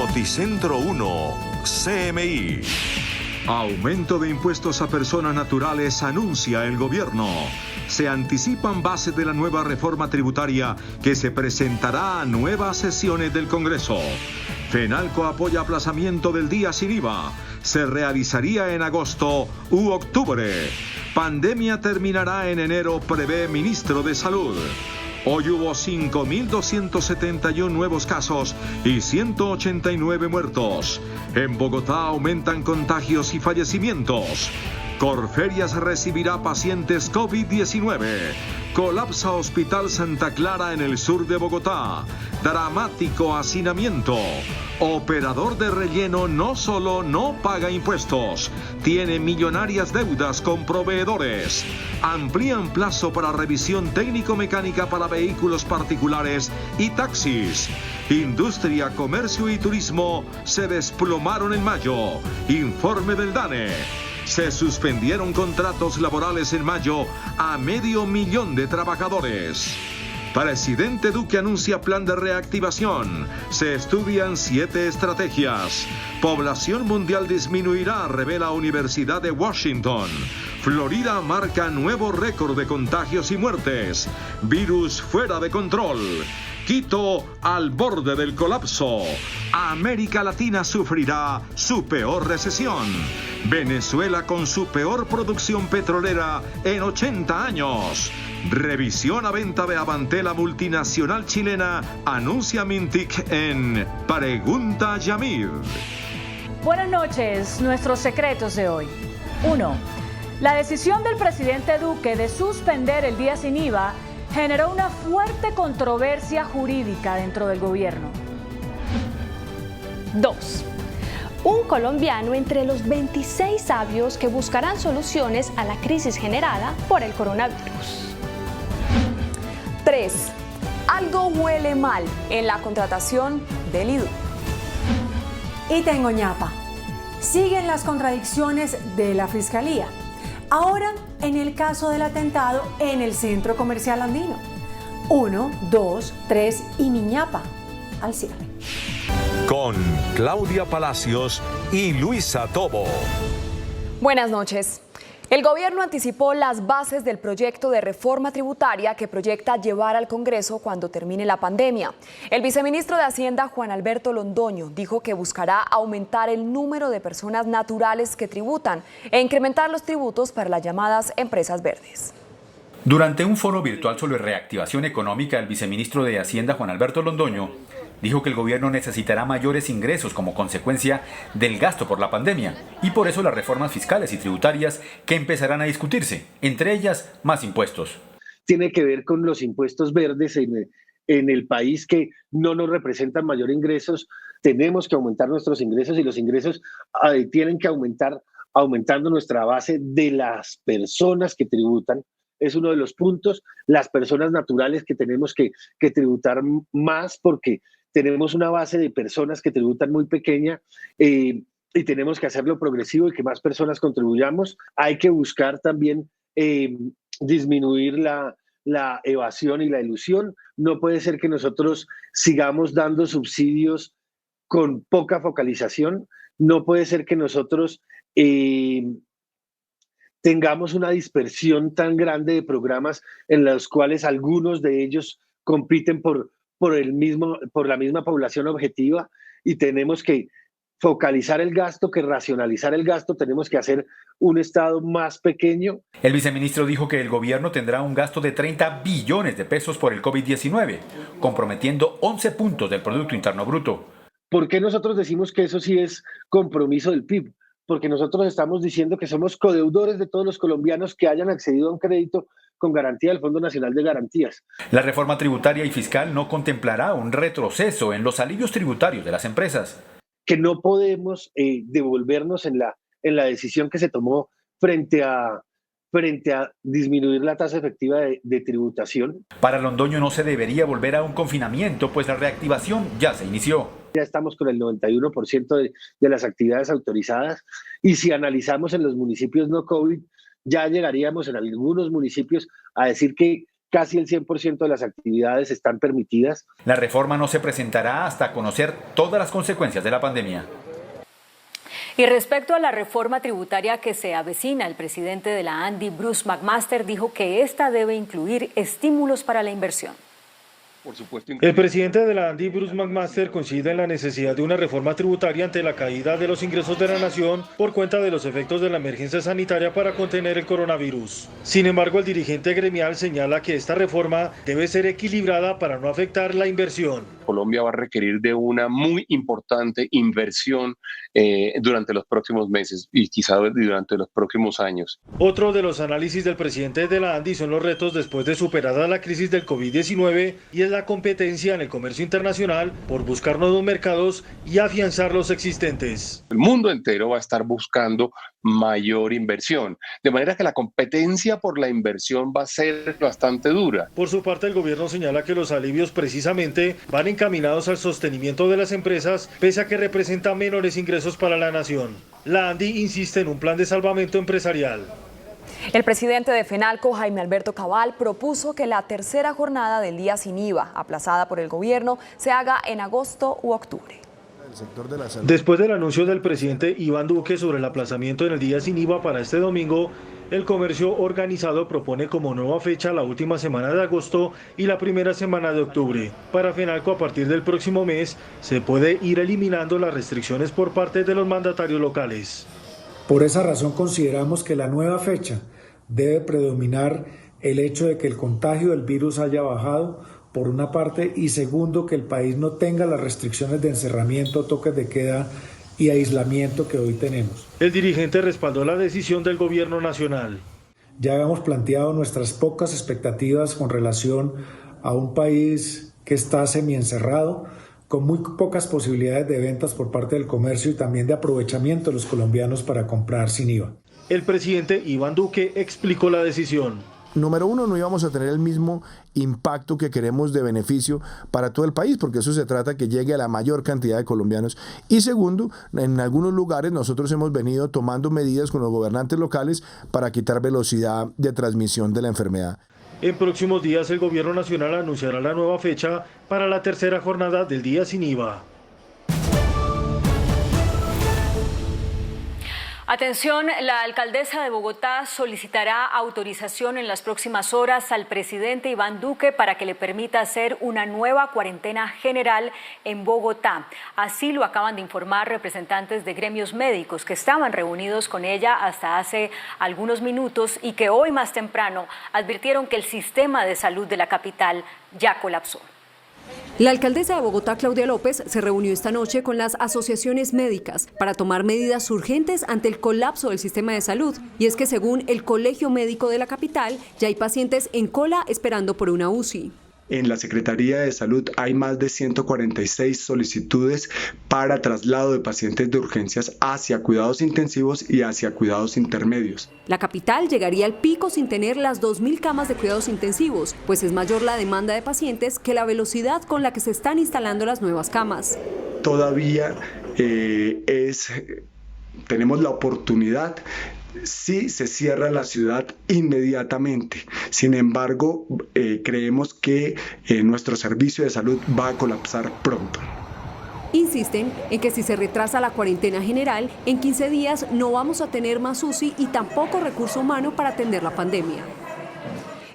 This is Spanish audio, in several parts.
Noticentro 1, CMI. Aumento de impuestos a personas naturales anuncia el gobierno. Se anticipan bases de la nueva reforma tributaria que se presentará a nuevas sesiones del Congreso. FENALCO apoya aplazamiento del día sin IVA. Se realizaría en agosto u octubre. Pandemia terminará en enero, prevé ministro de Salud. Hoy hubo 5.271 nuevos casos y 189 muertos. En Bogotá aumentan contagios y fallecimientos. Corferias recibirá pacientes COVID-19. Colapsa Hospital Santa Clara en el sur de Bogotá. Dramático hacinamiento. Operador de relleno no solo no paga impuestos, tiene millonarias deudas con proveedores. Amplían plazo para revisión técnico-mecánica para vehículos particulares y taxis. Industria, comercio y turismo se desplomaron en mayo. Informe del DANE. Se suspendieron contratos laborales en mayo a 500,000 de trabajadores. Presidente Duque anuncia plan de reactivación. Se estudian 7 estrategias. Población mundial disminuirá, revela Universidad de Washington. Florida marca nuevo récord de contagios y muertes. Virus fuera de control. Quito al borde del colapso. América Latina sufrirá su peor recesión. Venezuela con su peor producción petrolera en 80 años. Revisión a venta de Avantel, multinacional chilena, anuncia Mintic en Pregunta Yamid. Buenas noches, nuestros secretos de hoy. 1. La decisión del presidente Duque de suspender el día sin IVA generó una fuerte controversia jurídica dentro del gobierno. 2. Un colombiano entre los 26 sabios que buscarán soluciones a la crisis generada por el coronavirus. 3. Algo huele mal en la contratación del IDU. Y tengo ñapa. Siguen las contradicciones de la Fiscalía. Ahora, en el caso del atentado en el Centro Comercial Andino. 1, 2, 3 y mi ñapa al cierre. Con Claudia Palacios y Luisa Tobo. Buenas noches. El gobierno anticipó las bases del proyecto de reforma tributaria que proyecta llevar al Congreso cuando termine la pandemia. El viceministro de Hacienda, Juan Alberto Londoño, dijo que buscará aumentar el número de personas naturales que tributan e incrementar los tributos para las llamadas empresas verdes. Durante un foro virtual sobre reactivación económica, el viceministro de Hacienda, Juan Alberto Londoño, dijo que el gobierno necesitará mayores ingresos como consecuencia del gasto por la pandemia y por eso las reformas fiscales y tributarias que empezarán a discutirse, entre ellas más impuestos. Tiene que ver con los impuestos verdes en el país que no nos representan mayor ingresos. Tenemos que aumentar nuestros ingresos y los ingresos tienen que aumentar aumentando nuestra base de las personas que tributan. Es uno de los puntos, las personas naturales que tenemos que tributar más porque tenemos una base de personas que tributan muy pequeña y tenemos que hacerlo progresivo y que más personas contribuyamos. Hay que buscar también disminuir la evasión y la elusión. No puede ser que nosotros sigamos dando subsidios con poca focalización. No puede ser que nosotros tengamos una dispersión tan grande de programas en los cuales algunos de ellos compiten por la misma población objetiva y tenemos que focalizar el gasto, que racionalizar el gasto, tenemos que hacer un Estado más pequeño. El viceministro dijo que el gobierno tendrá un gasto de 30 billones de pesos por el COVID-19, comprometiendo 11 puntos del Producto Interno Bruto. ¿Por qué nosotros decimos que eso sí es compromiso del PIB? Porque nosotros estamos diciendo que somos codeudores de todos los colombianos que hayan accedido a un crédito con garantía del Fondo Nacional de Garantías. La reforma tributaria y fiscal no contemplará un retroceso en los alivios tributarios de las empresas. Que no podemos devolvernos en la decisión que se tomó frente a disminuir la tasa efectiva de tributación. Para Londoño no se debería volver a un confinamiento, pues la reactivación ya se inició. Ya estamos con el 91% de las actividades autorizadas y si analizamos en los municipios no COVID, ya llegaríamos en algunos municipios a decir que casi el 100% de las actividades están permitidas. La reforma no se presentará hasta conocer todas las consecuencias de la pandemia. Y respecto a la reforma tributaria que se avecina, el presidente de la ANDI, Bruce McMaster, dijo que esta debe incluir estímulos para la inversión. El presidente de la ANDI, Bruce McMaster, coincide en la necesidad de una reforma tributaria ante la caída de los ingresos de la nación por cuenta de los efectos de la emergencia sanitaria para contener el coronavirus. Sin embargo, el dirigente gremial señala que esta reforma debe ser equilibrada para no afectar la inversión. Colombia va a requerir de una muy importante inversión durante los próximos meses y quizá durante los próximos años. Otro de los análisis del presidente de la ANDI son los retos después de superada la crisis del COVID-19 y es la competencia en el comercio internacional por buscar nuevos mercados y afianzar los existentes. El mundo entero va a estar buscando mayor inversión, de manera que la competencia por la inversión va a ser bastante dura. Por su parte, el gobierno señala que los alivios precisamente van encaminados al sostenimiento de las empresas, pese a que representan menores ingresos para la nación. La ANDI insiste en un plan de salvamento empresarial. El presidente de FENALCO, Jaime Alberto Cabal, propuso que la tercera jornada del día sin IVA, aplazada por el gobierno, se haga en agosto u octubre. Después del anuncio del presidente Iván Duque sobre el aplazamiento en el día sin IVA para este domingo, el comercio organizado propone como nueva fecha la última semana de agosto y la primera semana de octubre. Para FENALCO, a partir del próximo mes, se puede ir eliminando las restricciones por parte de los mandatarios locales. Por esa razón consideramos que la nueva fecha debe predominar el hecho de que el contagio del virus haya bajado, por una parte, y segundo, que el país no tenga las restricciones de encerramiento, toques de queda y aislamiento que hoy tenemos. El dirigente respaldó la decisión del gobierno nacional. Ya habíamos planteado nuestras pocas expectativas con relación a un país que está semiencerrado, con muy pocas posibilidades de ventas por parte del comercio y también de aprovechamiento de los colombianos para comprar sin IVA. El presidente Iván Duque explicó la decisión. Número uno, no íbamos a tener el mismo impacto que queremos de beneficio para todo el país, porque eso se trata que llegue a la mayor cantidad de colombianos. Y segundo, en algunos lugares nosotros hemos venido tomando medidas con los gobernantes locales para quitar velocidad de transmisión de la enfermedad. En próximos días el gobierno nacional anunciará la nueva fecha para la tercera jornada del día sin IVA. Atención, la alcaldesa de Bogotá solicitará autorización en las próximas horas al presidente Iván Duque para que le permita hacer una nueva cuarentena general en Bogotá. Así lo acaban de informar representantes de gremios médicos que estaban reunidos con ella hasta hace algunos minutos y que hoy más temprano advirtieron que el sistema de salud de la capital ya colapsó. La alcaldesa de Bogotá, Claudia López, se reunió esta noche con las asociaciones médicas para tomar medidas urgentes ante el colapso del sistema de salud. Y es que según el Colegio Médico de la capital, ya hay pacientes en cola esperando por una UCI. En la Secretaría de Salud hay más de 146 solicitudes para traslado de pacientes de urgencias hacia cuidados intensivos y hacia cuidados intermedios. La capital llegaría al pico sin tener las 2.000 camas de cuidados intensivos, pues es mayor la demanda de pacientes que la velocidad con la que se están instalando las nuevas camas. Todavía tenemos la oportunidad. Sí, se cierra la ciudad inmediatamente. Sin embargo, creemos que nuestro servicio de salud va a colapsar pronto. Insisten en que si se retrasa la cuarentena general, en 15 días no vamos a tener más UCI y tampoco recurso humano para atender la pandemia.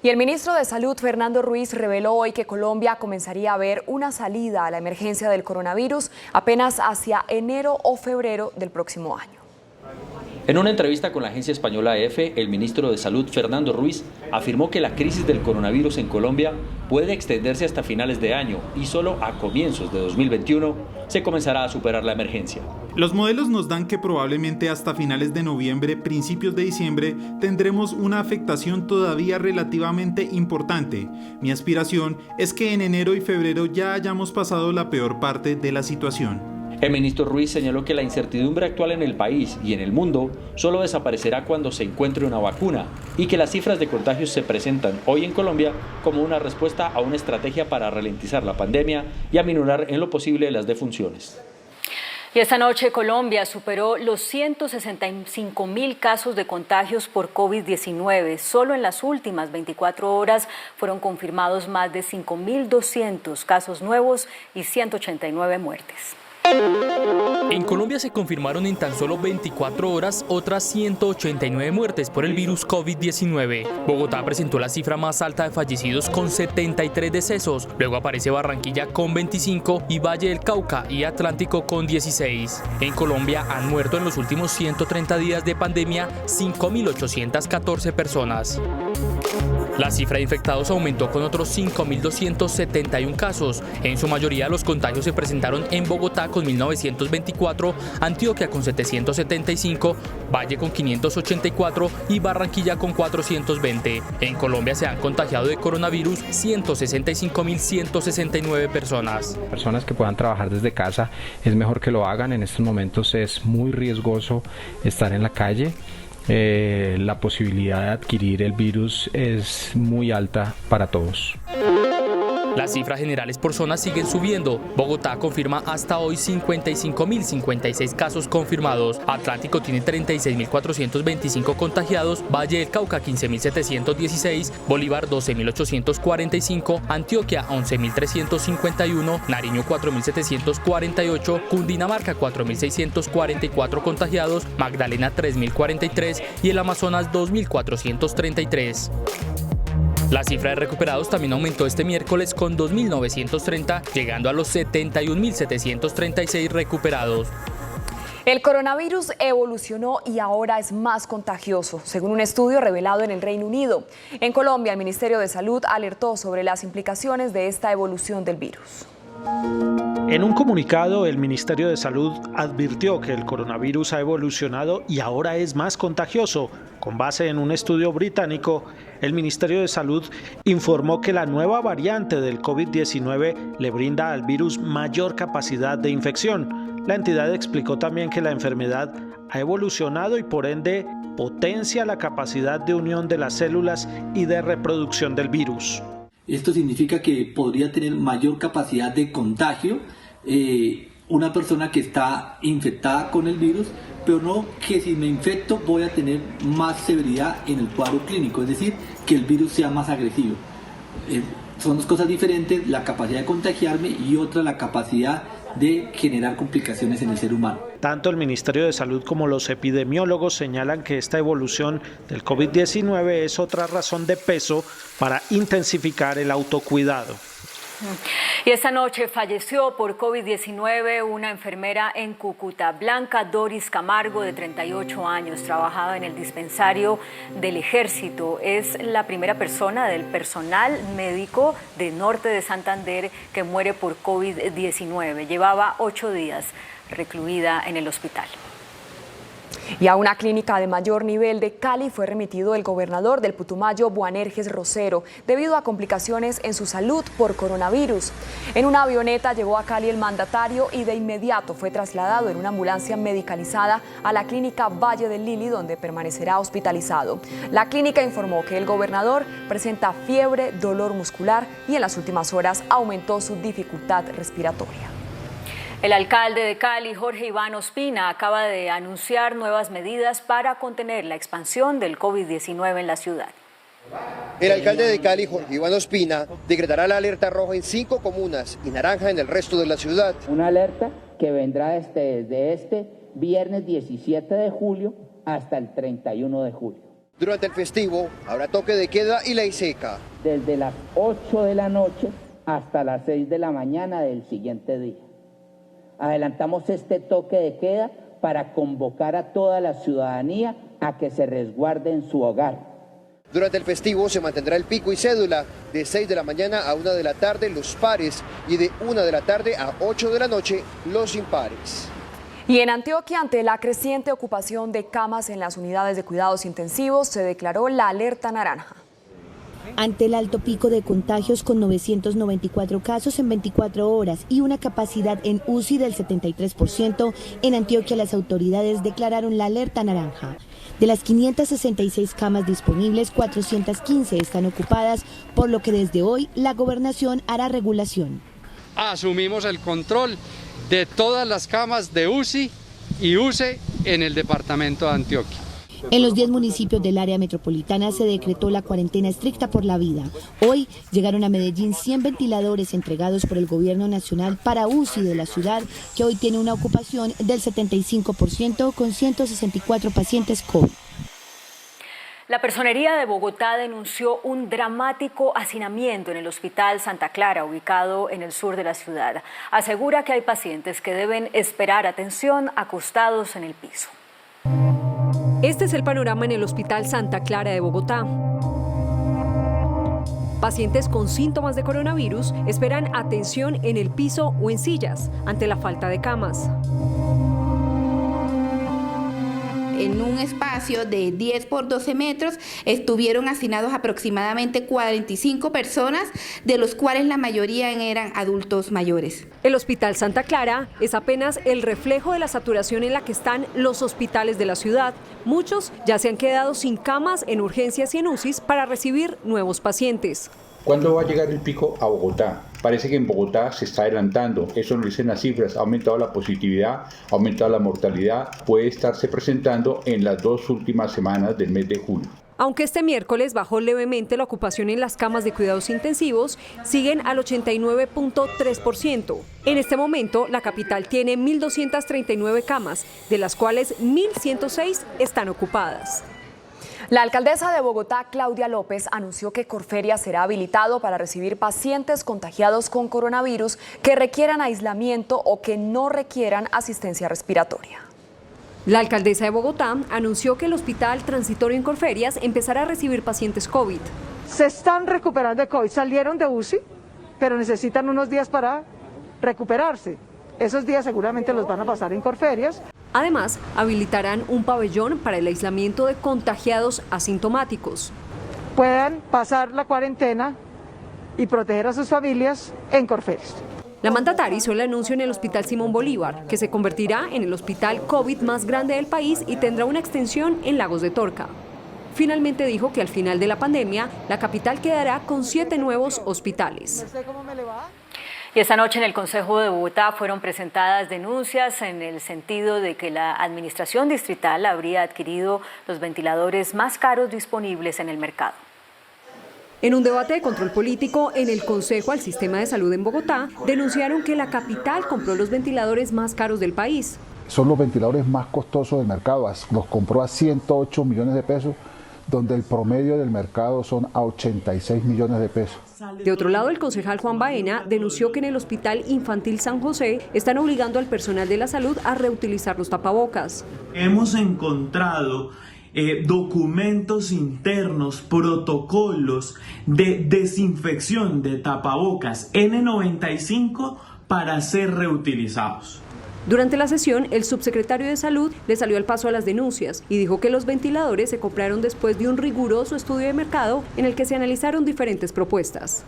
Y el ministro de Salud, Fernando Ruiz, reveló hoy que Colombia comenzaría a ver una salida a la emergencia del coronavirus apenas hacia enero o febrero del próximo año. En una entrevista con la agencia española EFE, el ministro de Salud, Fernando Ruiz, afirmó que la crisis del coronavirus en Colombia puede extenderse hasta finales de año y solo a comienzos de 2021 se comenzará a superar la emergencia. Los modelos nos dan que probablemente hasta finales de noviembre, principios de diciembre, tendremos una afectación todavía relativamente importante. Mi aspiración es que en enero y febrero ya hayamos pasado la peor parte de la situación. El ministro Ruiz señaló que la incertidumbre actual en el país y en el mundo solo desaparecerá cuando se encuentre una vacuna y que las cifras de contagios se presentan hoy en Colombia como una respuesta a una estrategia para ralentizar la pandemia y aminorar en lo posible las defunciones. Y esta noche Colombia superó los 165.000 casos de contagios por COVID-19. Solo en las últimas 24 horas fueron confirmados más de 5.200 casos nuevos y 189 muertes. En Colombia se confirmaron en tan solo 24 horas otras 189 muertes por el virus COVID-19. Bogotá presentó la cifra más alta de fallecidos con 73 decesos. Luego aparece Barranquilla con 25 y Valle del Cauca y Atlántico con 16. En Colombia han muerto en los últimos 130 días de pandemia 5.814 personas. La cifra de infectados aumentó con otros 5.271 casos. En su mayoría los contagios se presentaron en Bogotá con 1.924, Antioquia con 775, Valle con 584 y Barranquilla con 420. En Colombia se han contagiado de coronavirus 165.169 personas. Personas que puedan trabajar desde casa, es mejor que lo hagan. En estos momentos es muy riesgoso estar en la calle. La posibilidad de adquirir el virus es muy alta para todos. Las cifras generales por zonas siguen subiendo. Bogotá confirma hasta hoy 55.056 casos confirmados. Atlántico tiene 36.425 contagiados. Valle del Cauca 15.716. Bolívar 12.845. Antioquia 11.351. Nariño 4.748. Cundinamarca 4.644 contagiados. Magdalena 3.043 y el Amazonas 2.433. La cifra de recuperados también aumentó este miércoles con 2.930, llegando a los 71.736 recuperados. El coronavirus evolucionó y ahora es más contagioso, según un estudio revelado en el Reino Unido. En Colombia, el Ministerio de Salud alertó sobre las implicaciones de esta evolución del virus. En un comunicado, el Ministerio de Salud advirtió que el coronavirus ha evolucionado y ahora es más contagioso. Con base en un estudio británico, el Ministerio de Salud informó que la nueva variante del COVID-19 le brinda al virus mayor capacidad de infección. La entidad explicó también que la enfermedad ha evolucionado y por ende potencia la capacidad de unión de las células y de reproducción del virus. Esto significa que podría tener mayor capacidad de contagio una persona que está infectada con el virus, pero no que si me infecto voy a tener más severidad en el cuadro clínico, es decir, que el virus sea más agresivo. Son dos cosas diferentes, la capacidad de contagiarme y otra la capacidad de generar complicaciones en el ser humano. Tanto el Ministerio de Salud como los epidemiólogos señalan que esta evolución del COVID-19 es otra razón de peso para intensificar el autocuidado. Y esta noche falleció por COVID-19 una enfermera en Cúcuta, Blanca Doris Camargo, de 38 años, trabajaba en el dispensario del Ejército. Es la primera persona del personal médico de Norte de Santander que muere por COVID-19. Llevaba 8 días recluida en el hospital. Y a una clínica de mayor nivel de Cali fue remitido el gobernador del Putumayo, Boanerges Rosero, debido a complicaciones en su salud por coronavirus. En una avioneta llegó a Cali el mandatario y de inmediato fue trasladado en una ambulancia medicalizada a la clínica Valle del Lili, donde permanecerá hospitalizado. La clínica informó que el gobernador presenta fiebre, dolor muscular y en las últimas horas aumentó su dificultad respiratoria. El alcalde de Cali, Jorge Iván Ospina, acaba de anunciar nuevas medidas para contener la expansión del COVID-19 en la ciudad. El alcalde de Cali, Jorge Iván Ospina, decretará la alerta roja en 5 comunas y naranja en el resto de la ciudad. Una alerta que vendrá desde este viernes 17 de julio hasta el 31 de julio. Durante el festivo habrá toque de queda y ley seca. Desde las 8 de la noche hasta las 6 de la mañana del siguiente día. Adelantamos este toque de queda para convocar a toda la ciudadanía a que se resguarde en su hogar. Durante el festivo se mantendrá el pico y cédula de 6 de la mañana a 1 de la tarde los pares y de 1 de la tarde a 8 de la noche los impares. Y en Antioquia, ante la creciente ocupación de camas en las unidades de cuidados intensivos, se declaró la alerta naranja. Ante el alto pico de contagios con 994 casos en 24 horas y una capacidad en UCI del 73%, en Antioquia las autoridades declararon la alerta naranja. De las 566 camas disponibles, 415 están ocupadas, por lo que desde hoy la gobernación hará regulación. Asumimos el control de todas las camas de UCI y UCE en el departamento de Antioquia. En los 10 municipios del área metropolitana se decretó la cuarentena estricta por la vida. Hoy llegaron a Medellín 100 ventiladores entregados por el gobierno nacional para UCI de la ciudad, que hoy tiene una ocupación del 75% con 164 pacientes COVID. La Personería de Bogotá denunció un dramático hacinamiento en el Hospital Santa Clara, ubicado en el sur de la ciudad. Asegura que hay pacientes que deben esperar atención acostados en el piso. Este es el panorama en el Hospital Santa Clara de Bogotá. Pacientes con síntomas de coronavirus esperan atención en el piso o en sillas ante la falta de camas. En un espacio de 10 por 12 metros estuvieron hacinados aproximadamente 45 personas, de los cuales la mayoría eran adultos mayores. El Hospital Santa Clara es apenas el reflejo de la saturación en la que están los hospitales de la ciudad. Muchos ya se han quedado sin camas en urgencias y en UCIs para recibir nuevos pacientes. ¿Cuándo va a llegar el pico a Bogotá? Parece que en Bogotá se está adelantando, eso nos dicen las cifras, ha aumentado la positividad, ha aumentado la mortalidad, puede estarse presentando en las 2 últimas semanas del mes de julio. Aunque este miércoles bajó levemente la ocupación en las camas de cuidados intensivos, siguen al 89.3%. En este momento, la capital tiene 1.239 camas, de las cuales 1.106 están ocupadas. La alcaldesa de Bogotá, Claudia López, anunció que Corferias será habilitado para recibir pacientes contagiados con coronavirus que requieran aislamiento o que no requieran asistencia respiratoria. La alcaldesa de Bogotá anunció que el hospital transitorio en Corferias empezará a recibir pacientes COVID. Se están recuperando de COVID, salieron de UCI, pero necesitan unos días para recuperarse. Esos días seguramente los van a pasar en Corferias. Además, habilitarán un pabellón para el aislamiento de contagiados asintomáticos. Puedan pasar la cuarentena y proteger a sus familias en Corferias. La mandataria hizo el anuncio en el Hospital Simón Bolívar, que se convertirá en el hospital COVID más grande del país y tendrá una extensión en Lagos de Torca. Finalmente dijo que al final de la pandemia, la capital quedará con 7 nuevos hospitales. No sé cómo me le va. Y esta noche en el Consejo de Bogotá fueron presentadas denuncias en el sentido de que la administración distrital habría adquirido los ventiladores más caros disponibles en el mercado. En un debate de control político en el Consejo al Sistema de Salud en Bogotá, denunciaron que la capital compró los ventiladores más caros del país. Son los ventiladores más costosos del mercado, los compró a 108 millones de pesos, donde el promedio del mercado son a 86 millones de pesos. De otro lado, el concejal Juan Baena denunció que en el Hospital Infantil San José están obligando al personal de la salud a reutilizar los tapabocas. Hemos encontrado documentos internos, protocolos de desinfección de tapabocas N95 para ser reutilizados. Durante la sesión, el subsecretario de Salud le salió al paso a las denuncias y dijo que los ventiladores se compraron después de un riguroso estudio de mercado en el que se analizaron diferentes propuestas.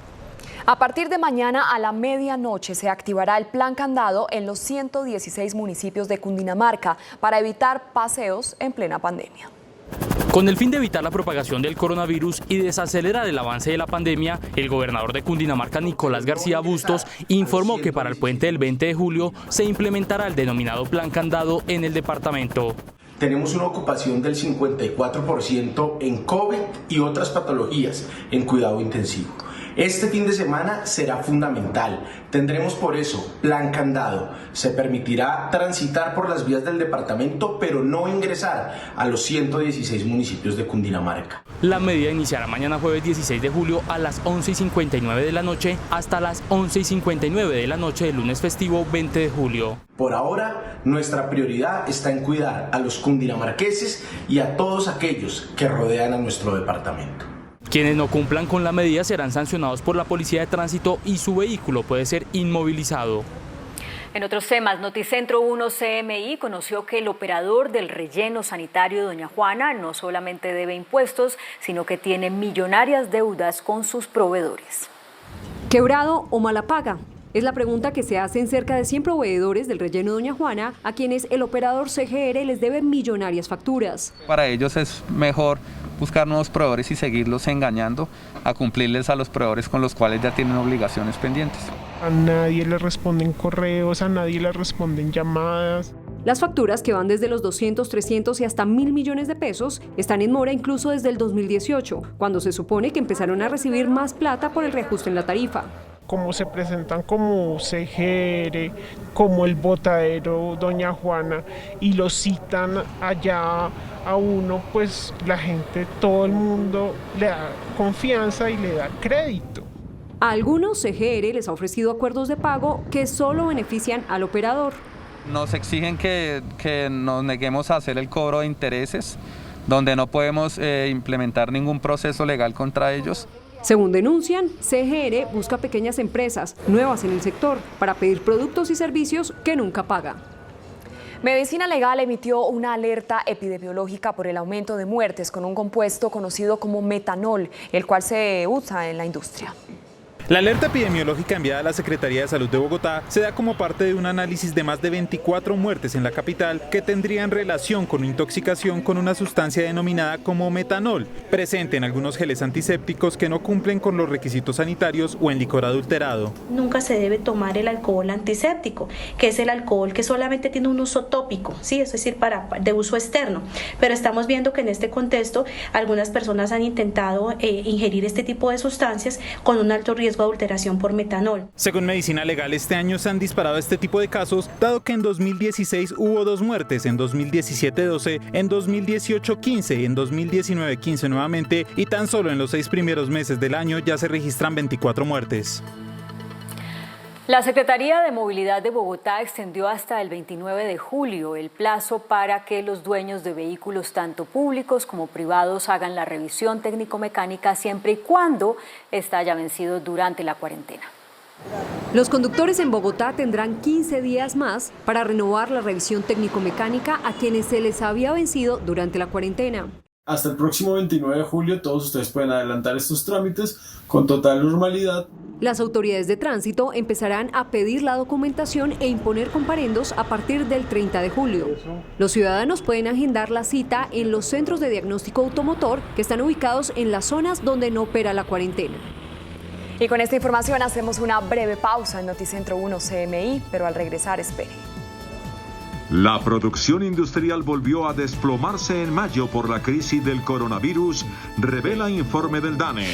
A partir de mañana a la medianoche se activará el plan candado en los 116 municipios de Cundinamarca para evitar paseos en plena pandemia. Con el fin de evitar la propagación del coronavirus y desacelerar el avance de la pandemia, el gobernador de Cundinamarca, Nicolás García Bustos, informó que para el puente del 20 de julio se implementará el denominado plan candado en el departamento. Tenemos una ocupación del 54% en COVID y otras patologías en cuidado intensivo. Este fin de semana será fundamental. Tendremos por eso plan candado. Se permitirá transitar por las vías del departamento, pero no ingresar a los 116 municipios de Cundinamarca. La medida iniciará mañana jueves 16 de julio a las 11:59 de la noche hasta las 11:59 de la noche del lunes festivo 20 de julio. Por ahora, nuestra prioridad está en cuidar a los cundinamarqueses y a todos aquellos que rodean a nuestro departamento. Quienes no cumplan con la medida serán sancionados por la Policía de Tránsito y su vehículo puede ser inmovilizado. En otros temas, Noticentro 1 CMI conoció que el operador del relleno sanitario Doña Juana no solamente debe impuestos, sino que tiene millonarias deudas con sus proveedores. ¿Quebrado o mala paga? Es la pregunta que se hacen cerca de 100 proveedores del relleno Doña Juana, a quienes el operador CGR les debe millonarias facturas. Para ellos es mejor buscar nuevos proveedores y seguirlos engañando a cumplirles a los proveedores con los cuales ya tienen obligaciones pendientes. A nadie le responden correos, a nadie le responden llamadas. Las facturas, que van desde los 200, 300 y hasta 1.000 millones de pesos, están en mora incluso desde el 2018, cuando se supone que empezaron a recibir más plata por el reajuste en la tarifa. Como se presentan como CGR, como el botadero Doña Juana, y lo citan allá a uno, pues la gente, todo el mundo le da confianza y le da crédito. A algunos, CGR les ha ofrecido acuerdos de pago que solo benefician al operador. Nos exigen que nos neguemos a hacer el cobro de intereses, donde no podemos implementar ningún proceso legal contra ellos. Según denuncian, CGR busca pequeñas empresas nuevas en el sector para pedir productos y servicios que nunca paga. Medicina Legal emitió una alerta epidemiológica por el aumento de muertes con un compuesto conocido como metanol, el cual se usa en la industria. La alerta epidemiológica enviada a la Secretaría de Salud de Bogotá se da como parte de un análisis de más de 24 muertes en la capital que tendrían relación con intoxicación con una sustancia denominada como metanol, presente en algunos geles antisépticos que no cumplen con los requisitos sanitarios o en licor adulterado. Nunca se debe tomar el alcohol antiséptico, que es el alcohol que solamente tiene un uso tópico, ¿sí? Es decir, de uso externo. Pero estamos viendo que en este contexto algunas personas han intentado ingerir este tipo de sustancias con un alto riesgo de adulteración por metanol. Según Medicina Legal, este año se han disparado este tipo de casos, dado que en 2016 hubo 2 muertes, en 2017 12, en 2018 15, en 2019 15 nuevamente, y tan solo en los 6 primeros meses del año ya se registran 24 muertes. La Secretaría de Movilidad de Bogotá extendió hasta el 29 de julio el plazo para que los dueños de vehículos tanto públicos como privados hagan la revisión técnico-mecánica siempre y cuando esta haya vencido durante la cuarentena. Los conductores en Bogotá tendrán 15 días más para renovar la revisión técnico-mecánica a quienes se les había vencido durante la cuarentena. Hasta el próximo 29 de julio todos ustedes pueden adelantar estos trámites con total normalidad. Las autoridades de tránsito empezarán a pedir la documentación e imponer comparendos a partir del 30 de julio. Los ciudadanos pueden agendar la cita en los centros de diagnóstico automotor que están ubicados en las zonas donde no opera la cuarentena. Y con esta información hacemos una breve pausa en Noticentro 1 CMI, pero al regresar espere. La producción industrial volvió a desplomarse en mayo por la crisis del coronavirus, revela informe del DANE.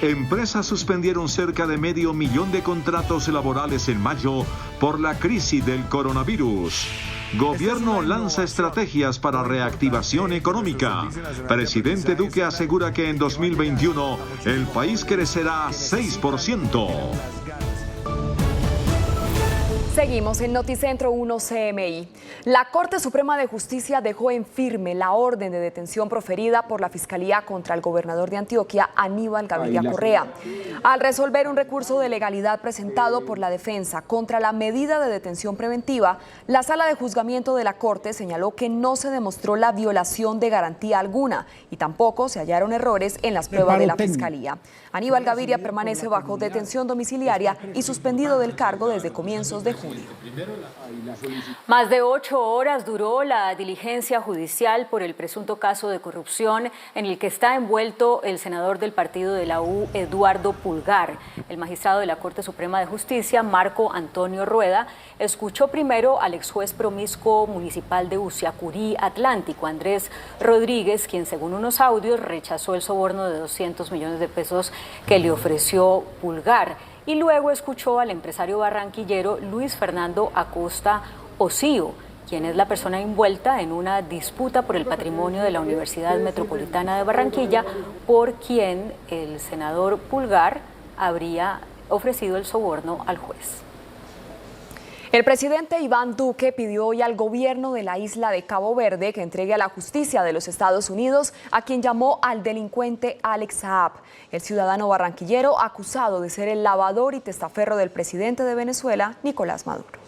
Empresas suspendieron cerca de 500,000 de contratos laborales en mayo por la crisis del coronavirus. Gobierno lanza estrategias para reactivación económica. Presidente Duque asegura que en 2021 el país crecerá 6%. Seguimos en Noticentro 1 CMI. La Corte Suprema de Justicia dejó en firme la orden de detención proferida por la Fiscalía contra el gobernador de Antioquia, Aníbal Gaviria Correa. Al resolver un recurso de legalidad presentado por la defensa contra la medida de detención preventiva, la Sala de Juzgamiento de la Corte señaló que no se demostró la violación de garantía alguna y tampoco se hallaron errores en las pruebas de la Fiscalía. Aníbal Gaviria permanece bajo detención domiciliaria y suspendido del cargo desde comienzos de junio. Más de 8 horas duró la diligencia judicial por el presunto caso de corrupción en el que está envuelto el senador del partido de la U, Eduardo Pulgar. El magistrado de la Corte Suprema de Justicia, Marco Antonio Rueda, escuchó primero al exjuez promiscuo municipal de Uciacurí Atlántico, Andrés Rodríguez, quien según unos audios rechazó el soborno de 200 millones de pesos que le ofreció Pulgar. Y luego escuchó al empresario barranquillero Luis Fernando Acosta Osío, quien es la persona envuelta en una disputa por el patrimonio de la Universidad Metropolitana de Barranquilla, por quien el senador Pulgar habría ofrecido el soborno al juez. El presidente Iván Duque pidió hoy al gobierno de la isla de Cabo Verde que entregue a la justicia de los Estados Unidos a quien llamó al delincuente Alex Saab, el ciudadano barranquillero acusado de ser el lavador y testaferro del presidente de Venezuela, Nicolás Maduro.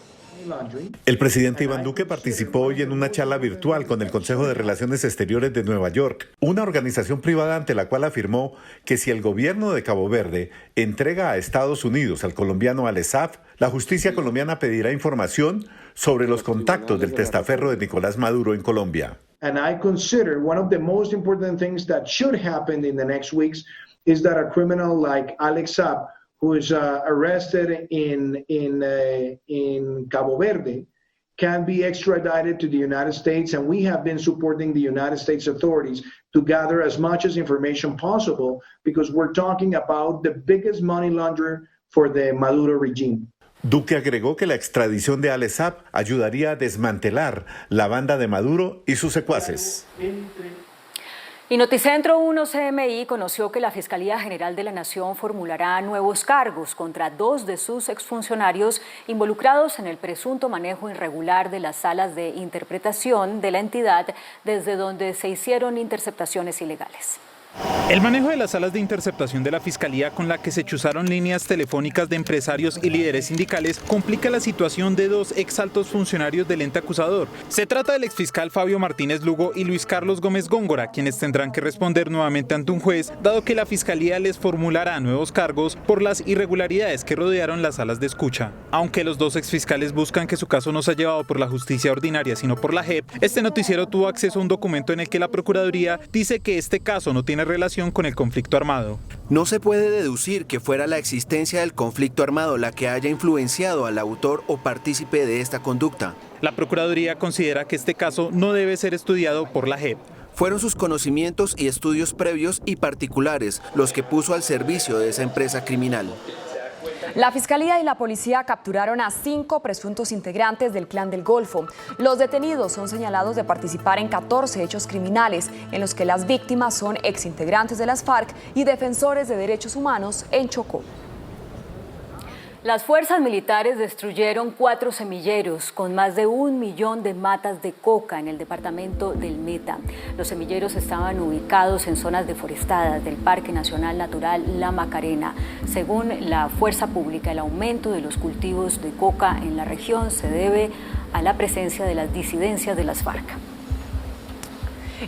El presidente Iván Duque participó hoy en una charla virtual con el Consejo de Relaciones Exteriores de Nueva York, una organización privada ante la cual afirmó que si el gobierno de Cabo Verde entrega a Estados Unidos al colombiano Alex Saab, la justicia colombiana pedirá información sobre los contactos del testaferro de Nicolás Maduro en Colombia. And I consider one of the most important things that should happen in the next weeks is that a criminal like Alex Saab who is arrested in Cabo Verde can be extradited to the United States, and we have been supporting the United States authorities to gather as much as information possible, because we're talking about the biggest money launderer for the Maduro regime. Duque agregó que la extradición de Alex Saab ayudaría a desmantelar la banda de Maduro y sus secuaces. Y Noticentro 1 CMI conoció que la Fiscalía General de la Nación formulará nuevos cargos contra 2 de sus exfuncionarios involucrados en el presunto manejo irregular de las salas de interpretación de la entidad desde donde se hicieron interceptaciones ilegales. El manejo de las salas de interceptación de la Fiscalía, con la que se chuzaron líneas telefónicas de empresarios y líderes sindicales, complica la situación de 2 exaltos funcionarios del ente acusador. Se trata del exfiscal Fabio Martínez Lugo y Luis Carlos Gómez Góngora, quienes tendrán que responder nuevamente ante un juez, dado que la Fiscalía les formulará nuevos cargos por las irregularidades que rodearon las salas de escucha. Aunque los 2 exfiscales buscan que su caso no sea llevado por la justicia ordinaria, sino por la JEP, este noticiero tuvo acceso a un documento en el que la Procuraduría dice que este caso no tiene relación con el conflicto armado. No se puede deducir que fuera la existencia del conflicto armado la que haya influenciado al autor o partícipe de esta conducta. La Procuraduría considera que este caso no debe ser estudiado por la JEP. Fueron sus conocimientos y estudios previos y particulares los que puso al servicio de esa empresa criminal. La Fiscalía y la Policía capturaron a 5 presuntos integrantes del Clan del Golfo. Los detenidos son señalados de participar en 14 hechos criminales, en los que las víctimas son exintegrantes de las FARC y defensores de derechos humanos en Chocó. Las fuerzas militares destruyeron 4 semilleros con más de 1 millón de matas de coca en el departamento del Meta. Los semilleros estaban ubicados en zonas deforestadas del Parque Nacional Natural La Macarena. Según la Fuerza Pública, el aumento de los cultivos de coca en la región se debe a la presencia de las disidencias de las FARC.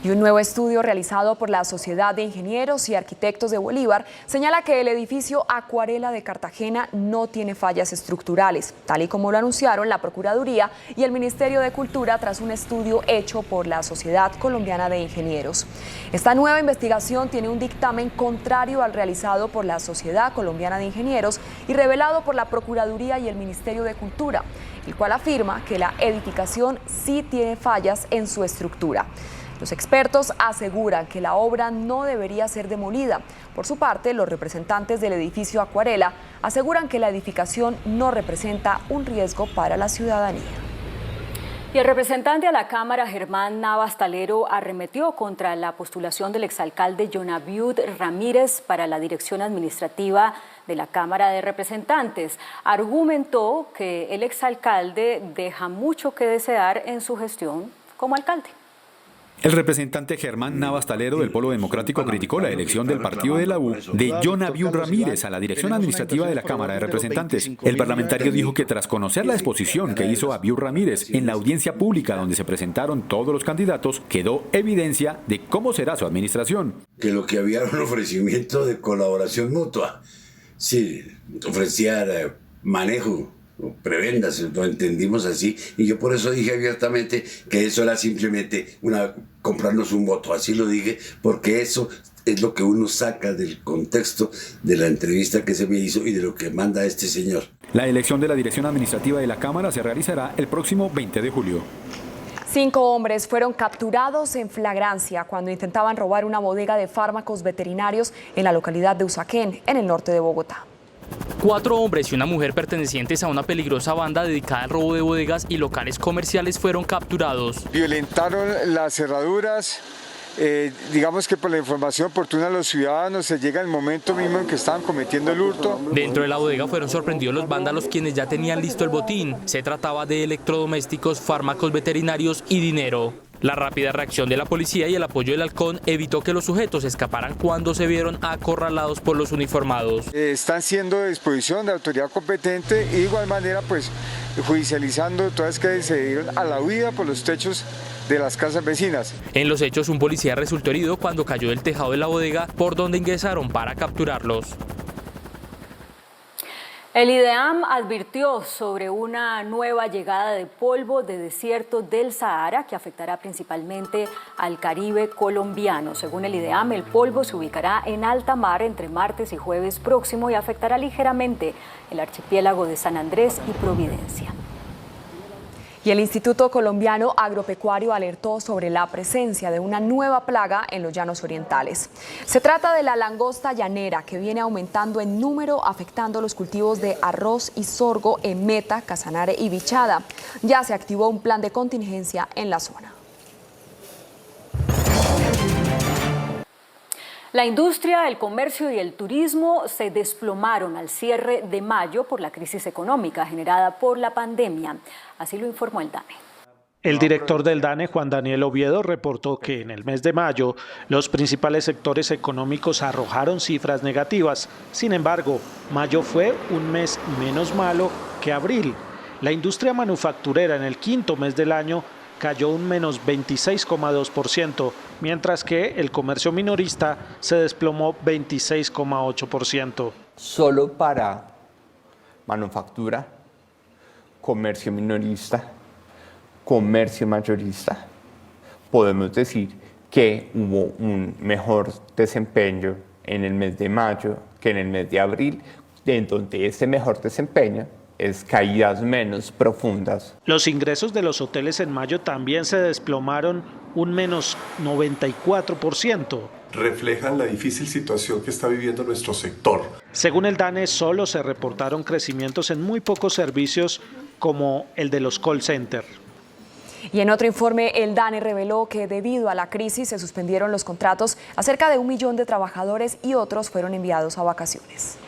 Y un nuevo estudio realizado por la Sociedad de Ingenieros y Arquitectos de Bolívar señala que el edificio Acuarela de Cartagena no tiene fallas estructurales, tal y como lo anunciaron la Procuraduría y el Ministerio de Cultura tras un estudio hecho por la Sociedad Colombiana de Ingenieros. Esta nueva investigación tiene un dictamen contrario al realizado por la Sociedad Colombiana de Ingenieros y revelado por la Procuraduría y el Ministerio de Cultura, el cual afirma que la edificación sí tiene fallas en su estructura. Los expertos aseguran que la obra no debería ser demolida. Por su parte, los representantes del edificio Acuarela aseguran que la edificación no representa un riesgo para la ciudadanía. Y el representante a la Cámara, Germán Navas Talero, arremetió contra la postulación del exalcalde Jonaviud Ramírez para la dirección administrativa de la Cámara de Representantes. Argumentó que el exalcalde deja mucho que desear en su gestión como alcalde. El representante Germán Navas Talero del Polo Democrático criticó la elección del partido de la U de Jonaviud Ramírez a la dirección administrativa de la Cámara de Representantes. El parlamentario dijo que tras conocer la exposición que hizo Abiud Ramírez en la audiencia pública donde se presentaron todos los candidatos, quedó evidencia de cómo será su administración. Que lo que había era un ofrecimiento de colaboración mutua. Sí, ofrecía manejo, prebendas, lo entendimos así, y yo por eso dije abiertamente que eso era simplemente comprarnos un voto, así lo dije, porque eso es lo que uno saca del contexto de la entrevista que se me hizo y de lo que manda este señor. La elección de la dirección administrativa de la Cámara se realizará el próximo 20 de julio. 5 hombres fueron capturados en flagrancia cuando intentaban robar una bodega de fármacos veterinarios en la localidad de Usaquén, en el norte de Bogotá. 4 hombres y una mujer pertenecientes a una peligrosa banda dedicada al robo de bodegas y locales comerciales fueron capturados. Violentaron las cerraduras. Digamos que por la información oportuna de los ciudadanos se llega el momento mismo en que estaban cometiendo el hurto. Dentro de la bodega fueron sorprendidos los vándalos, quienes ya tenían listo el botín. Se trataba de electrodomésticos, fármacos veterinarios y dinero. La rápida reacción de la policía y el apoyo del halcón evitó que los sujetos escaparan cuando se vieron acorralados por los uniformados. Están siendo de disposición de autoridad competente y de igual manera pues judicializando todas que se dieron a la huida por los techos de las casas vecinas. En los hechos, un policía resultó herido cuando cayó del tejado de la bodega por donde ingresaron para capturarlos. El IDEAM advirtió sobre una nueva llegada de polvo de desierto del Sahara que afectará principalmente al Caribe colombiano. Según el IDEAM, el polvo se ubicará en alta mar entre martes y jueves próximo y afectará ligeramente el archipiélago de San Andrés y Providencia. Y el Instituto Colombiano Agropecuario alertó sobre la presencia de una nueva plaga en los llanos orientales. Se trata de la langosta llanera, que viene aumentando en número, afectando los cultivos de arroz y sorgo en Meta, Casanare y Bichada. Ya se activó un plan de contingencia en la zona. La industria, el comercio y el turismo se desplomaron al cierre de mayo por la crisis económica generada por la pandemia. Así lo informó el DANE. El director del DANE, Juan Daniel Oviedo, reportó que en el mes de mayo los principales sectores económicos arrojaron cifras negativas. Sin embargo, mayo fue un mes menos malo que abril. La industria manufacturera en el quinto mes del año cayó un menos 26,2%, mientras que el comercio minorista se desplomó 26,8%. Solo para manufactura, comercio minorista, comercio mayorista, podemos decir que hubo un mejor desempeño en el mes de mayo que en el mes de abril, en donde ese mejor desempeño es caídas menos profundas. Los ingresos de los hoteles en mayo también se desplomaron un menos 94%. Reflejan la difícil situación que está viviendo nuestro sector. Según el DANE, solo se reportaron crecimientos en muy pocos servicios como el de los call centers. Y en otro informe, el DANE reveló que debido a la crisis se suspendieron los contratos a cerca de 1 millón de trabajadores y otros fueron enviados a vacaciones.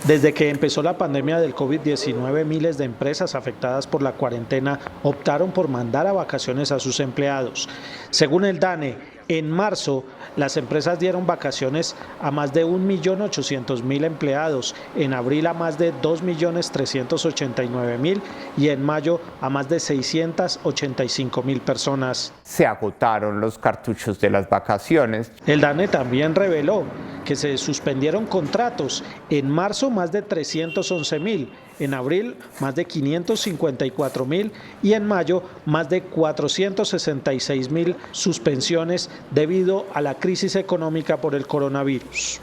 Desde que empezó la pandemia del COVID-19, miles de empresas afectadas por la cuarentena optaron por mandar a vacaciones a sus empleados. Según el DANE, en marzo, las empresas dieron vacaciones a más de 1.800.000 empleados, en abril a más de 2.389.000 y en mayo a más de 685.000 personas. Se agotaron los cartuchos de las vacaciones. El DANE también reveló que se suspendieron contratos. En marzo más de 311.000, en abril más de 554.000 y en mayo más de 466.000 suspensiones debido a la crisis económica por el coronavirus.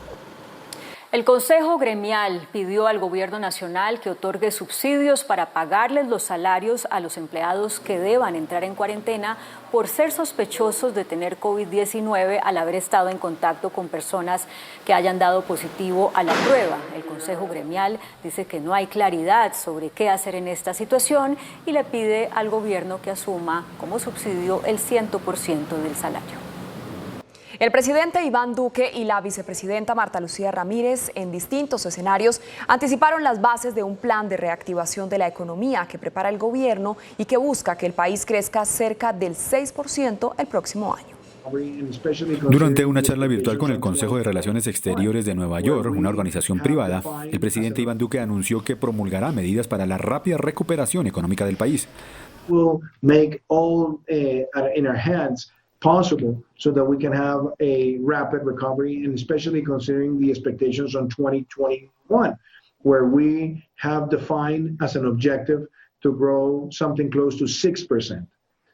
El Consejo Gremial pidió al Gobierno Nacional que otorgue subsidios para pagarles los salarios a los empleados que deban entrar en cuarentena por ser sospechosos de tener COVID-19 al haber estado en contacto con personas que hayan dado positivo a la prueba. El Consejo Gremial dice que no hay claridad sobre qué hacer en esta situación y le pide al Gobierno que asuma como subsidio el 100% del salario. El presidente Iván Duque y la vicepresidenta Marta Lucía Ramírez, en distintos escenarios, anticiparon las bases de un plan de reactivación de la economía que prepara el gobierno y que busca que el país crezca cerca del 6% el próximo año. Durante una charla virtual con el Consejo de Relaciones Exteriores de Nueva York, una organización privada, el presidente Iván Duque anunció que promulgará medidas para la rápida recuperación económica del país. Possible so that we can have a rapid recovery, and especially considering the expectations on 2021, where we have defined as an objective to grow something close to 6%.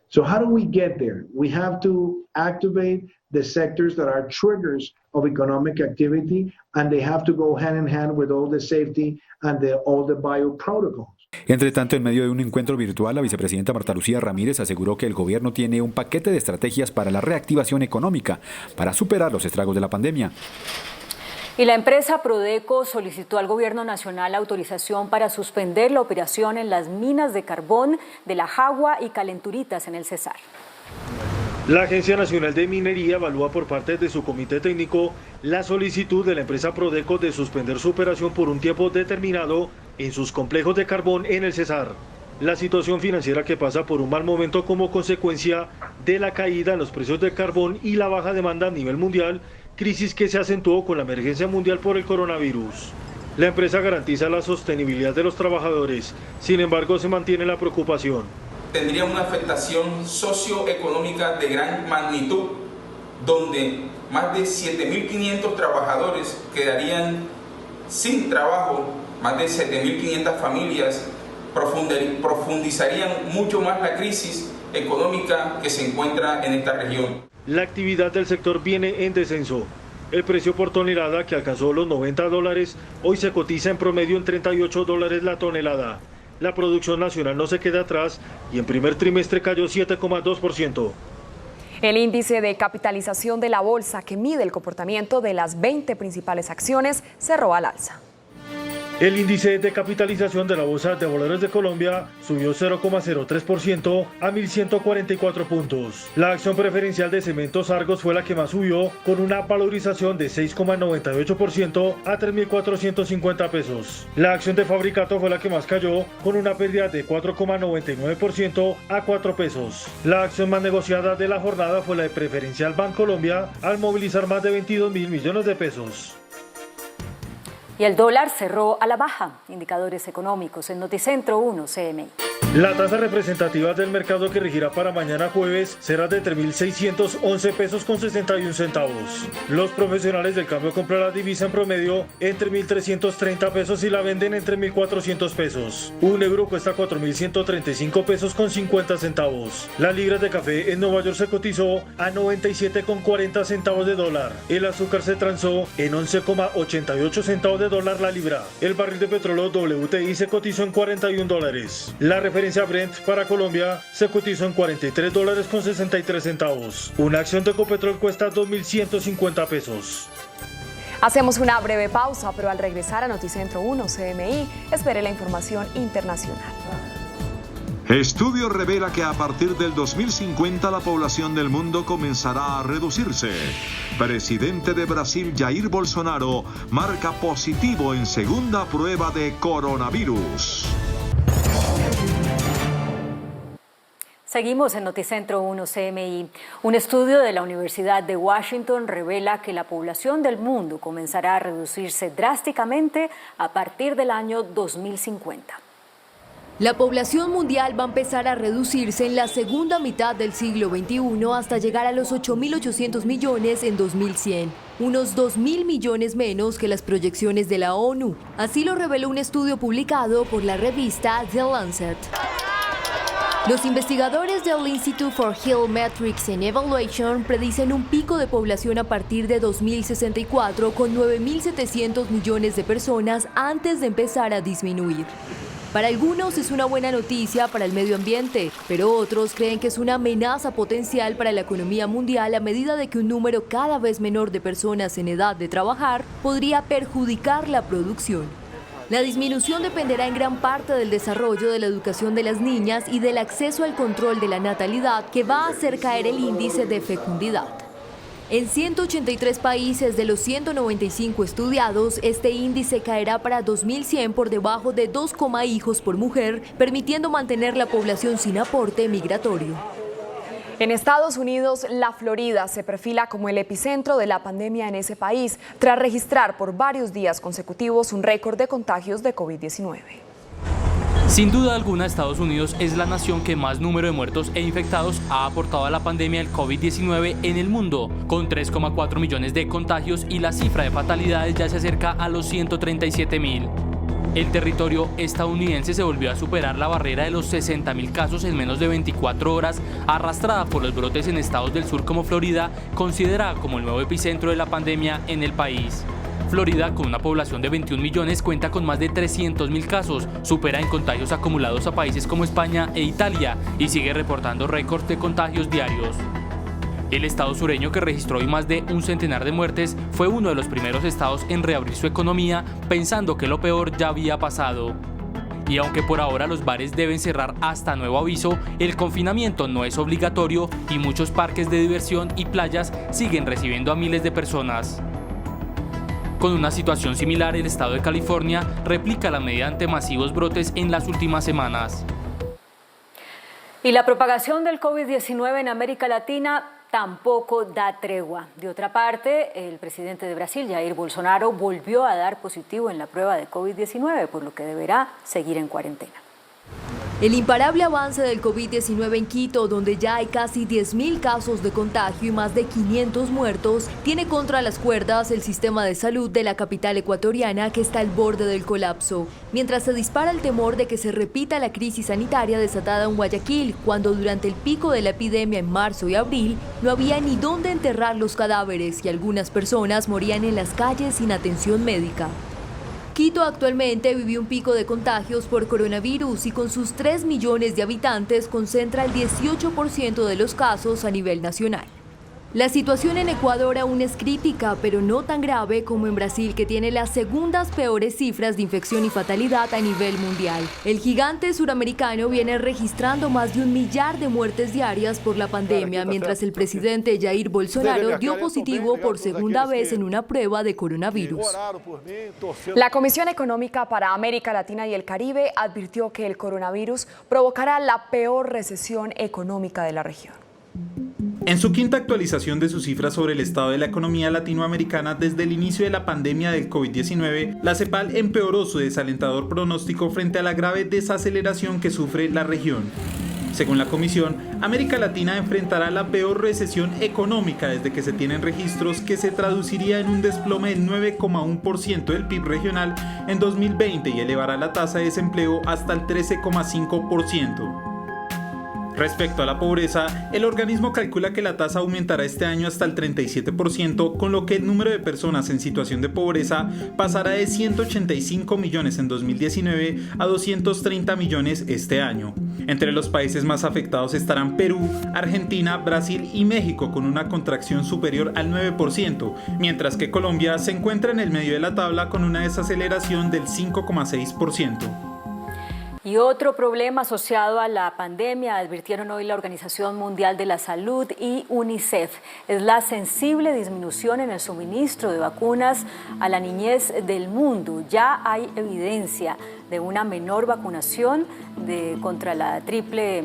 So how do we get there? We have to activate the sectors that are triggers of economic activity, and they have to go hand in hand with all the safety and all the bioprotocols. Entre tanto, en medio de un encuentro virtual, la vicepresidenta Marta Lucía Ramírez aseguró que el gobierno tiene un paquete de estrategias para la reactivación económica, para superar los estragos de la pandemia. Y la empresa Prodeco solicitó al Gobierno Nacional autorización para suspender la operación en las minas de carbón de La Jagua y Calenturitas en el Cesar. La Agencia Nacional de Minería evalúa por parte de su comité técnico la solicitud de la empresa Prodeco de suspender su operación por un tiempo determinado en sus complejos de carbón en el Cesar. La situación financiera que pasa por un mal momento como consecuencia de la caída en los precios del carbón y la baja demanda a nivel mundial, crisis que se acentuó con la emergencia mundial por el coronavirus. La empresa garantiza la sostenibilidad de los trabajadores, sin embargo se mantiene la preocupación. Tendría una afectación socioeconómica de gran magnitud, donde más de 7.500 trabajadores quedarían sin trabajo más de 7.500 familias, profundizarían mucho más la crisis económica que se encuentra en esta región. La actividad del sector viene en descenso. El precio por tonelada, que alcanzó los $90, hoy se cotiza en promedio en $38 la tonelada. La producción nacional no se queda atrás y en primer trimestre cayó 7,2%. El índice de capitalización de la bolsa, que mide el comportamiento de las 20 principales acciones, cerró al alza. El índice de capitalización de la Bolsa de Valores de Colombia subió 0,03% a 1.144 puntos. La acción preferencial de Cementos Argos fue la que más subió, con una valorización de 6,98% a 3.450 pesos. La acción de Fabricato fue la que más cayó, con una pérdida de 4,99% a 4 pesos. La acción más negociada de la jornada fue la de Preferencial Bancolombia, al movilizar más de 22.000 millones de pesos. Y el dólar cerró a la baja. Indicadores económicos en Noticentro 1 CMI. La tasa representativa del mercado que regirá para mañana jueves será de 3.611 pesos con 61 centavos. Los profesionales del cambio compran la divisa en promedio entre 1.330 pesos y la venden entre 1.400 pesos. Un euro cuesta 4.135 pesos con 50 centavos. La libra de café en Nueva York se cotizó a 97,40 centavos de dólar. El azúcar se transó en 11,88 centavos de dólar la libra. El barril de petróleo WTI se cotizó en $41. La referencia Brent para Colombia se cotizó en $43 con 63 centavos. Una acción de Ecopetrol cuesta 2.150 pesos. Hacemos una breve pausa, pero al regresar a Noticentro 1 CMI, espere la información internacional. Estudio revela que a partir del 2050 la población del mundo comenzará a reducirse. Presidente de Brasil, Jair Bolsonaro, marca positivo en segunda prueba de coronavirus. Seguimos en Noticentro 1 CMI. Un estudio de la Universidad de Washington revela que la población del mundo comenzará a reducirse drásticamente a partir del año 2050. La población mundial va a empezar a reducirse en la segunda mitad del siglo XXI hasta llegar a los 8.800 millones en 2100, unos 2.000 millones menos que las proyecciones de la ONU. Así lo reveló un estudio publicado por la revista The Lancet. Los investigadores del Institute for Health Metrics and Evaluation predicen un pico de población a partir de 2064 con 9.700 millones de personas antes de empezar a disminuir. Para algunos es una buena noticia para el medio ambiente, pero otros creen que es una amenaza potencial para la economía mundial a medida de que un número cada vez menor de personas en edad de trabajar podría perjudicar la producción. La disminución dependerá en gran parte del desarrollo de la educación de las niñas y del acceso al control de la natalidad, que va a hacer caer el índice de fecundidad. En 183 países de los 195 estudiados, este índice caerá para 2100 por debajo de 2 hijos por mujer, permitiendo mantener la población sin aporte migratorio. En Estados Unidos, la Florida se perfila como el epicentro de la pandemia en ese país, tras registrar por varios días consecutivos un récord de contagios de COVID-19. Sin duda alguna, Estados Unidos es la nación que más número de muertos e infectados ha aportado a la pandemia del COVID-19 en el mundo, con 3,4 millones de contagios y la cifra de fatalidades ya se acerca a los 137.000. El territorio estadounidense se volvió a superar la barrera de los 60.000 casos en menos de 24 horas, arrastrada por los brotes en estados del sur como Florida, considerada como el nuevo epicentro de la pandemia en el país. Florida, con una población de 21 millones, cuenta con más de 300.000 casos, supera en contagios acumulados a países como España e Italia y sigue reportando récords de contagios diarios. El estado sureño, que registró hoy más de un centenar de muertes, fue uno de los primeros estados en reabrir su economía, pensando que lo peor ya había pasado. Y aunque por ahora los bares deben cerrar hasta nuevo aviso, el confinamiento no es obligatorio y muchos parques de diversión y playas siguen recibiendo a miles de personas. Con una situación similar, el estado de California replica la medida ante masivos brotes en las últimas semanas. Y la propagación del COVID-19 en América Latina tampoco da tregua. De otra parte, el presidente de Brasil, Jair Bolsonaro, volvió a dar positivo en la prueba de COVID-19, por lo que deberá seguir en cuarentena. El imparable avance del COVID-19 en Quito, donde ya hay casi 10.000 casos de contagio y más de 500 muertos, tiene contra las cuerdas el sistema de salud de la capital ecuatoriana, que está al borde del colapso, mientras se dispara el temor de que se repita la crisis sanitaria desatada en Guayaquil, cuando durante el pico de la epidemia en marzo y abril no había ni dónde enterrar los cadáveres y algunas personas morían en las calles sin atención médica. Quito actualmente vive un pico de contagios por coronavirus y con sus 3 millones de habitantes concentra el 18% de los casos a nivel nacional. La situación en Ecuador aún es crítica, pero no tan grave como en Brasil, que tiene las segundas peores cifras de infección y fatalidad a nivel mundial. El gigante suramericano viene registrando más de 1 millar de muertes diarias por la pandemia, mientras el presidente Jair Bolsonaro dio positivo por segunda vez en una prueba de coronavirus. La Comisión Económica para América Latina y el Caribe advirtió que el coronavirus provocará la peor recesión económica de la región. En su quinta actualización de sus cifras sobre el estado de la economía latinoamericana desde el inicio de la pandemia del COVID-19, la CEPAL empeoró su desalentador pronóstico frente a la grave desaceleración que sufre la región. Según la Comisión, América Latina enfrentará la peor recesión económica desde que se tienen registros, que se traduciría en un desplome del 9,1% del PIB regional en 2020 y elevará la tasa de desempleo hasta el 13,5%. Respecto a la pobreza, el organismo calcula que la tasa aumentará este año hasta el 37%, con lo que el número de personas en situación de pobreza pasará de 185 millones en 2019 a 230 millones este año. Entre los países más afectados estarán Perú, Argentina, Brasil y México, con una contracción superior al 9%, mientras que Colombia se encuentra en el medio de la tabla con una desaceleración del 5,6%. Y otro problema asociado a la pandemia, advirtieron hoy la Organización Mundial de la Salud y UNICEF, es la sensible disminución en el suministro de vacunas a la niñez del mundo. Ya hay evidencia de una menor vacunación contra la triple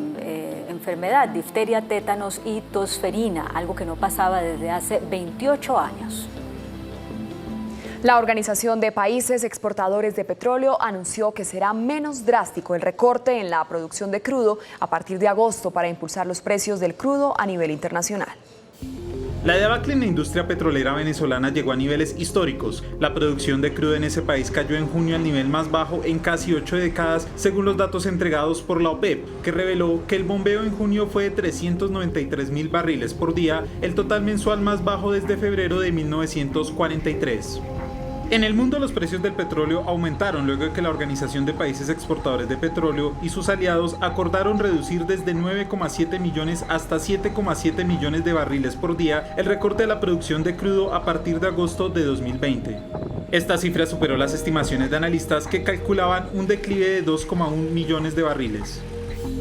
enfermedad, difteria, tétanos y tosferina, algo que no pasaba desde hace 28 años. La Organización de Países Exportadores de Petróleo anunció que será menos drástico el recorte en la producción de crudo a partir de agosto para impulsar los precios del crudo a nivel internacional. La debacle en la industria petrolera venezolana llegó a niveles históricos. La producción de crudo en ese país cayó en junio al nivel más bajo en casi 8 décadas, según los datos entregados por la OPEP, que reveló que el bombeo en junio fue de 393.000 barriles por día, el total mensual más bajo desde febrero de 1943. En el mundo, los precios del petróleo aumentaron luego de que la Organización de Países Exportadores de Petróleo y sus aliados acordaron reducir desde 9,7 millones hasta 7,7 millones de barriles por día el recorte de la producción de crudo a partir de agosto de 2020. Esta cifra superó las estimaciones de analistas, que calculaban un declive de 2,1 millones de barriles.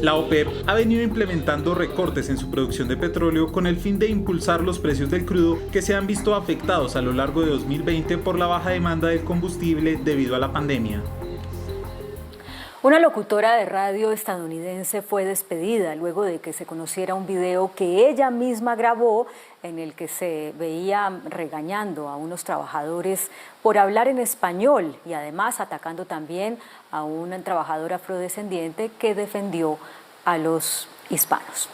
La OPEP ha venido implementando recortes en su producción de petróleo con el fin de impulsar los precios del crudo, que se han visto afectados a lo largo de 2020 por la baja demanda del combustible debido a la pandemia. Una locutora de radio estadounidense fue despedida luego de que se conociera un video que ella misma grabó en el que se veía regañando a unos trabajadores por hablar en español y además atacando también a un trabajador afrodescendiente que defendió a los hispanos.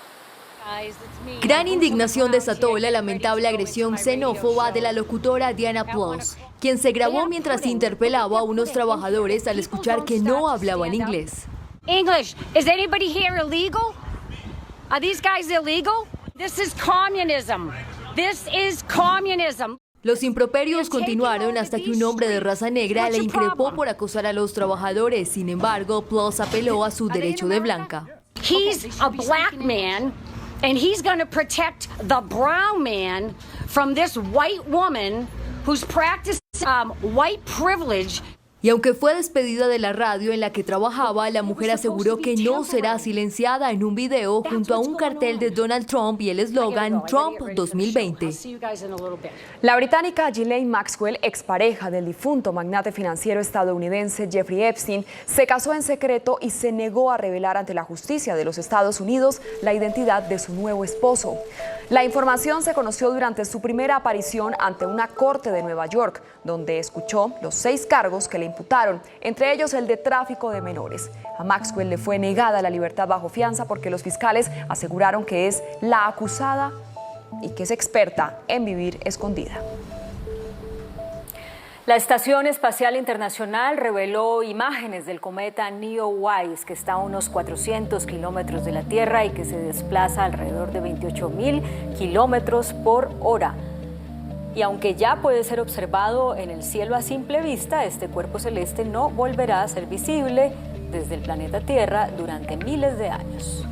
Gran indignación desató la lamentable agresión xenófoba de la locutora Diana Ploss, quien se grabó mientras interpelaba a unos trabajadores al escuchar que no hablaban inglés. English, is anybody here illegal? Are these guys illegal? This is communism. This is communism. Los improperios continuaron hasta que un hombre de raza negra le increpó por acosar a los trabajadores. Sin embargo, Ploss apeló a su derecho de blanca. He's a black man. And he's going to protect the brown man from this white woman who's practicing white privilege. Y aunque fue despedida de la radio en la que trabajaba, la mujer aseguró que no será silenciada en un video junto a un cartel de Donald Trump y el eslogan Trump 2020. La británica Ghislaine Maxwell, expareja del difunto magnate financiero estadounidense Jeffrey Epstein, se casó en secreto y se negó a revelar ante la justicia de los Estados Unidos la identidad de su nuevo esposo. La información se conoció durante su primera aparición ante una corte de Nueva York, donde escuchó los 6 cargos que le le imputaron, entre ellos el de tráfico de menores. A Maxwell le fue negada la libertad bajo fianza porque los fiscales aseguraron que es la acusada y que es experta en vivir escondida. La Estación Espacial Internacional reveló imágenes del cometa Neowise, que está a unos 400 kilómetros de la Tierra y que se desplaza alrededor de 28.000 kilómetros por hora. Y aunque ya puede ser observado en el cielo a simple vista, este cuerpo celeste no volverá a ser visible desde el planeta Tierra durante miles de años.